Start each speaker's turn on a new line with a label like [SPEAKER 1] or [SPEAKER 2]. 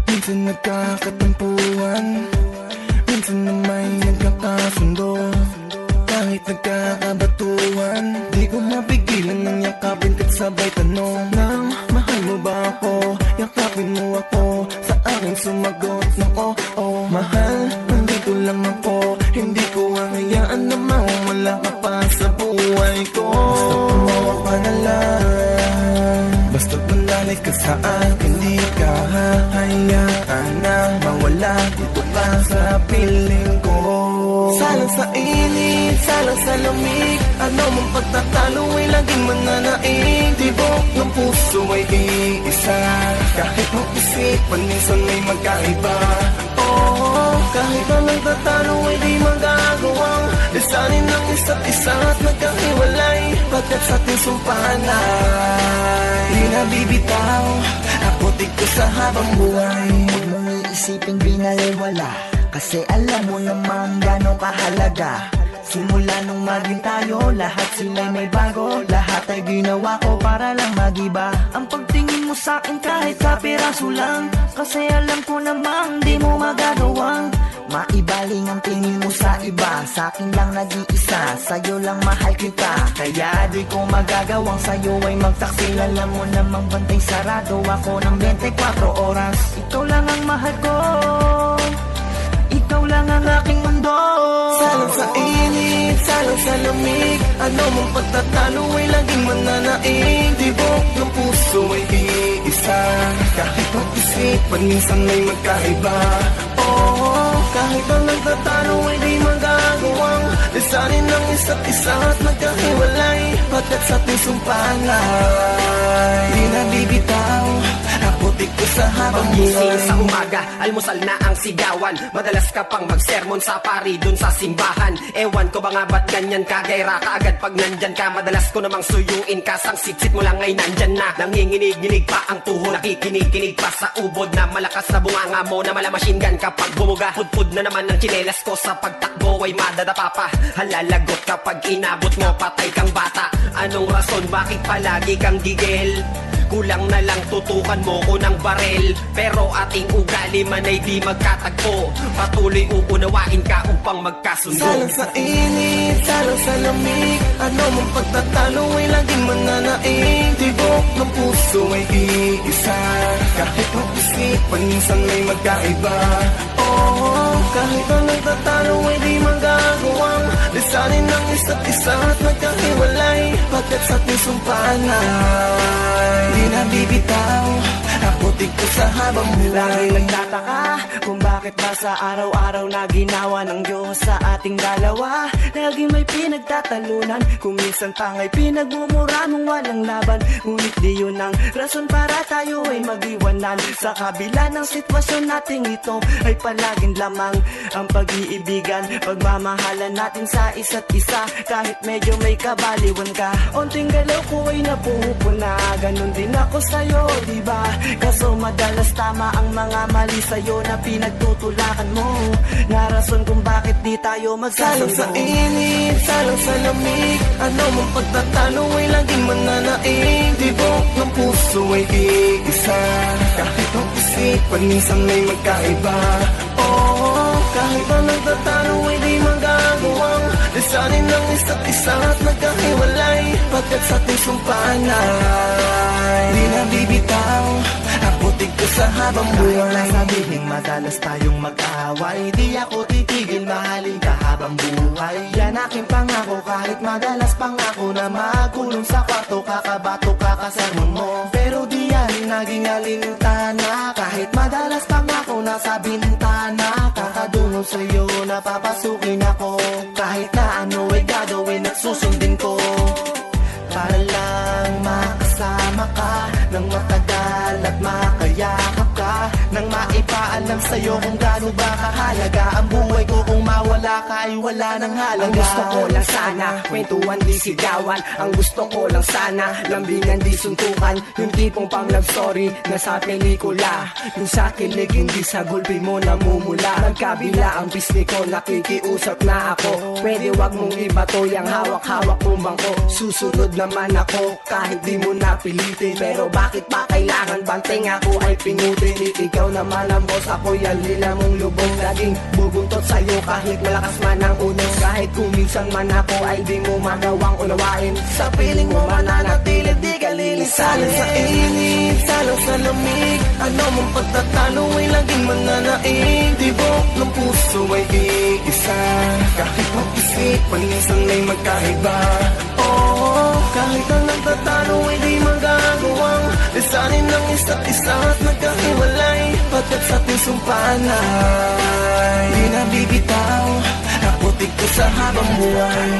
[SPEAKER 1] Minsan nagkakatampuhan, minsan na may nagkakasundo. Kahit nagkakabatuhan, di ko mapigilan ng yakapin kat sabay tanong ng mahal mo ba ako? Yakapin mo ako, sa akin sumagot ng oo. Mahal, nandito lang ako, hindi ko hahayaan na mawala ka pa sa buhay ko. Basta tumawa ka na lang, basta manalik ka sa akin, di ka hahayaan na mawala dito pa sa piling ko. Salang sa init, salang sa lamig, ano mong pagtatalo ay laging mananaig. Tibok ng puso ay iisa, kahit mag-isipan minsan may magkaiba. Oh, kahit na nagtatalo ay di magagawang lisanin ng isa't isa at nagkahiwalay. Pagkat sa ating sumpahanay, di nabibitaw, ako ko sa habang buhay.
[SPEAKER 2] Huwag mong iisipin binaliwala, kasi alam mo naman gano'ng kahalaga. Simula nung maging tayo, lahat sila'y may bago. Lahat ay ginawa ko para lang magiba. Ang pagtingin mo sa'kin kahit kapiraso lang, kasi alam ko namang di mo magagawang maibaling ang tingin mo sa iba. Sa'kin lang nag-iisa, sa'yo lang mahal kita. Kaya di ko magagawang sa'yo ay magtaksil. Alam mo namang bantay sarado ako ng 24 oras. Ito lang ang mahal ko, ikaw lang ang aking mundo.
[SPEAKER 1] Salang sa init, salang sa lamig, ano mong pagtatalo ay laging mananaig. Tibok ng puso ay iisa, kahit mag-isipan minsan may magkaiba. Oh, kahit ang nagtatalo ay di magagawang lisanin ng isa't isa at nagkahiwalay. Pagkat sa ating sumpahanay, di nabibitaw, ako ko sa habang buhay.
[SPEAKER 3] Sa umaga, almusal na ang sigawan, madalas ka pang magsermon sa pari dun sa simbahan. Ewan ko ba nga ba't ganyan ka, gaira ka agad pag nandyan ka. Madalas ko namang suyuin ka, sang sitsit mo lang ay nandyan na. Nanginginig-ginig pa ang tuhod, nakikinig-kinig pa sa ubod na malakas na bunganga mo na mala machine gun kapag bumuga. Pudpud na naman ang tsinelas ko sa pagtakbo ay madadapa pa. Halalagot kapag inabot mo, patay kang bata. Anong rason, bakit palagi kang gigil? Kulang na lang tutukan mo ko ng barel, pero ating ugali man ay di magkatagpo. Patuloy uunawain ka upang magkasundo.
[SPEAKER 1] Salang sa init, salang sa lamig, ano mong pagtatalo ay laging mananaig. Tibok ng puso ay iisa, kahit mag-isipan minsan may magkaiba. Oh, kahit ang nagtatalo ay di magagawang lisanin ng isa't isa at nagkahiwalay. Pagkat sa ating sumpahanay, di nabibitaw, ako ko sa habang buhay.
[SPEAKER 2] Lagi nagtataka kung bakit ba sa araw-araw na ginawa ng Diyos sa ating dalawa. Lagi may pinagtatalunan, kung minsan pa nga'y pinagmumura mong walang laban. Ngunit di yun ang rason para tayo ay mag-iwanan. Sa kabila ng sitwasyon nating ito ay palaging lamang ang pag-iibigan, pagmamahalan natin sa isa't isa. Kahit medyo may kabaliwan ka, onting galaw ko ay napupuna. Ganon din ako sa'yo, diba? Kaso madalas tama ang mga mali sa'yo na pinagtutulakan mo, na rason kung bakit di tayo magkasundo.
[SPEAKER 1] Salang sa init, salang sa lamig, ano mong pagtatalo ay laging mananaig. Tibok ng puso ay iisa, kahit ang isipan minsan may magkaiba. Oh, kahit ang nagtatalo ay di magagawang lisanin ng isa't isa at nagkahiwalay. Pagkat sa ating sumpahanay, di nabibitaw, ako ko sa habang buhay.
[SPEAKER 2] Sa bibig madalas tayong mag-away, di ako titigil mahalin ka habang buhay. Yan aking pangako, kahit madalas pangako na magkulong sa kwarto, kakabato kakasermon mo. Pero di yan naging alintana, kahit madalas pangako nasa bintana. Kakadungo sa'yo napapasukin ako, kahit na ano ay gagawin at susundin ko. Para lang makasama ka nang matagal at makayakap ka, nang maipaalam sa'yo kung gaano ba kahalaga ang buhay ko kung mawala
[SPEAKER 1] ka ay wala nang halaga.
[SPEAKER 3] Ang gusto ko lang sana, kwentuhan di sigawan. Ang gusto ko lang sana, lambingan di suntukan. Yung tipong pang love story na sa pelikula. Yung sa kilig, hindi sa gulpi mo namumula. Magkabila ang bisni ko, nakikiusap na ako. Pwede wag mong ibato yung hawak-hawak mong bangko. Susunod naman ako, kahit di mo napilitin. Pero bakit pa kailangan banting ako ay pingutin? Ikaw naman ang boss, ako yan lila mong lubong. Laging bubuntot sa'yo kahit malakas man ang unos. Kahit kung minsan man ako ay di mo magawang unawain. Sa piling mo mananatili, di ka lilisanin.
[SPEAKER 1] Sa init, salang sa lamig, ano mong pagtatalo ay laging mananaig. Tibok ng puso ay iisa, kahit mag-isip, minsan may magkaiba. Oo, kahit ang nagtatalo ay di magagawang lisanin ng isa't isa at nagkahiwalay. Pagkat sa ating sumpaan ay di nabibitaw, naputik ko sa habang buhay.